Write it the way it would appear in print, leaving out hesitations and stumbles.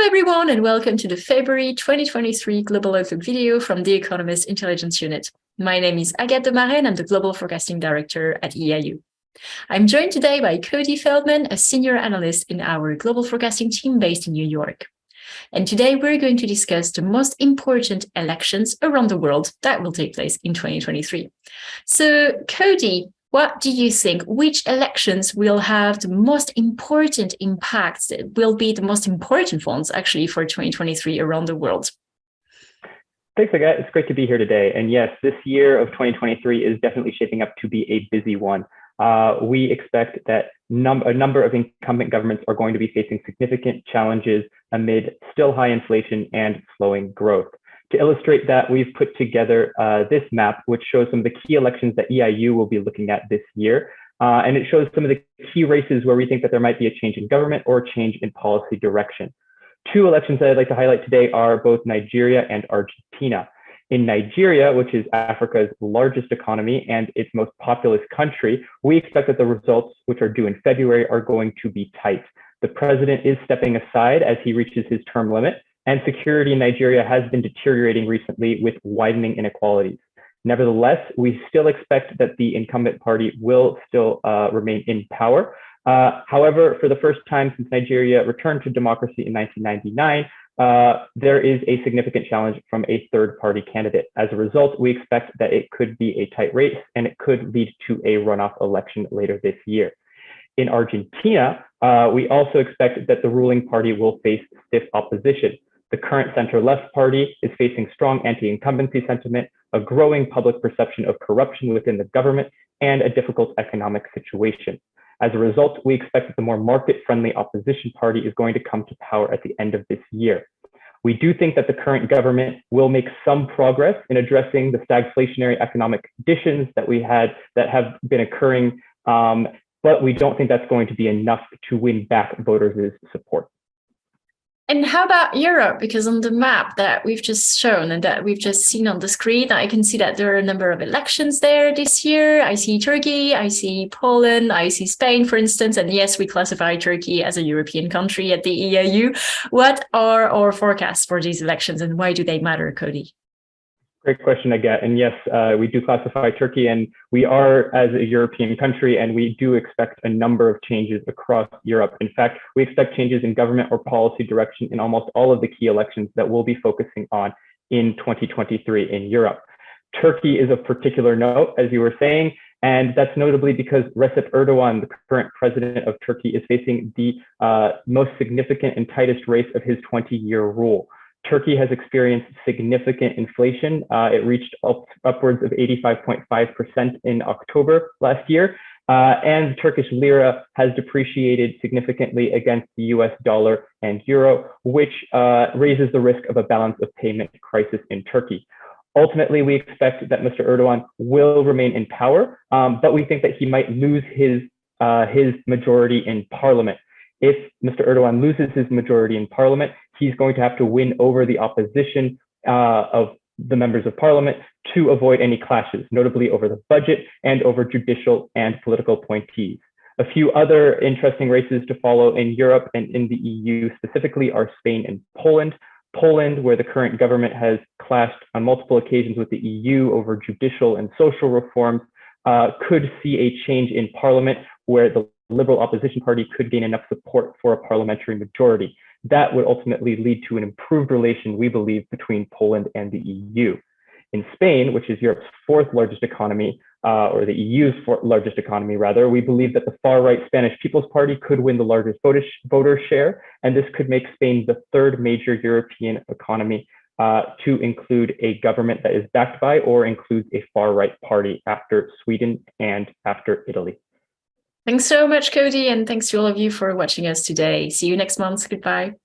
everyone, and welcome to the February 2023 Global Outlook video from The Economist Intelligence Unit. My name is Agathe Demarais, and I'm the Global Forecasting Director at EIU. I'm joined today by Cody Feldman, a senior analyst in our global forecasting team based in New York. And today we're going to discuss the most important elections around the world that will take place in 2023. So, Cody, what do you think? Which elections will have the most important impacts, will be the most important ones actually for 2023 around the world? Thanks, Agathe. It's great to be here today. And yes, this year of 2023 is definitely shaping up to be a busy one. We expect that a number of incumbent governments are going to be facing significant challenges amid still high inflation and slowing growth. To illustrate that, we've put together this map, which shows some of the key elections that EIU will be looking at this year. And it shows some of the key races where we think that there might be a change in government or a change in policy direction. Two elections that I'd like to highlight today are both Nigeria and Argentina. In Nigeria, which is Africa's largest economy and its most populous country, we expect that the results, which are due in February, are going to be tight. The president is stepping aside as he reaches his term limit, and security in Nigeria has been deteriorating recently with widening inequalities. Nevertheless, we still expect that the incumbent party will still remain in power. However, for the first time since Nigeria returned to democracy in 1999, there is a significant challenge from a third-party candidate. As a result, we expect that it could be a tight race and it could lead to a runoff election later this year. In Argentina, we also expect that the ruling party will face stiff opposition. The current center-left party is facing strong anti-incumbency sentiment, a growing public perception of corruption within the government, and a difficult economic situation. As a result, we expect that the more market-friendly opposition party is going to come to power at the end of this year. We do think that the current government will make some progress in addressing the stagflationary economic conditions that have been occurring, but we don't think that's going to be enough to win back voters' support. And how about Europe? Because on the map that we've just shown and that we've just seen on the screen, I can see that there are a number of elections there this year. I see Turkey, I see Poland, I see Spain, for instance. And yes, we classify Turkey as a European country at the EIU. What are our forecasts for these elections and why do they matter, Cody? Great question, Agathe. And yes, we do classify Turkey, and we are as a European country, and we do expect a number of changes across Europe. In fact, we expect changes in government or policy direction in almost all of the key elections that we'll be focusing on in 2023 in Europe. Turkey is of particular note, as you were saying, and that's notably because Recep Erdogan, the current president of Turkey, is facing the most significant and tightest race of his 20-year rule. Turkey has experienced significant inflation. It reached upwards of 85.5% in October last year. And the Turkish lira has depreciated significantly against the US dollar and euro, which raises the risk of a balance of payment crisis in Turkey. Ultimately, we expect that Mr. Erdogan will remain in power, but we think that he might lose his majority in parliament. If Mr. Erdogan loses his majority in parliament, he's going to have to win over the opposition of the members of parliament to avoid any clashes, notably over the budget and over judicial and political appointees. A few other interesting races to follow in Europe and in the EU specifically are Spain and Poland. Poland, where the current government has clashed on multiple occasions with the EU over judicial and social reforms, could see a change in parliament where the Liberal opposition party could gain enough support for a parliamentary majority. That would ultimately lead to an improved relation, we believe, between Poland and the EU. In Spain, which is Europe's fourth largest economy, or the EU's largest economy, rather, we believe that the far-right Spanish People's Party could win the largest voter share, and this could make Spain the third major European economy to include a government that is backed by or includes a far-right party after Sweden and after Italy. Thanks so much, Cody, and thanks to all of you for watching us today. See you next month. Goodbye.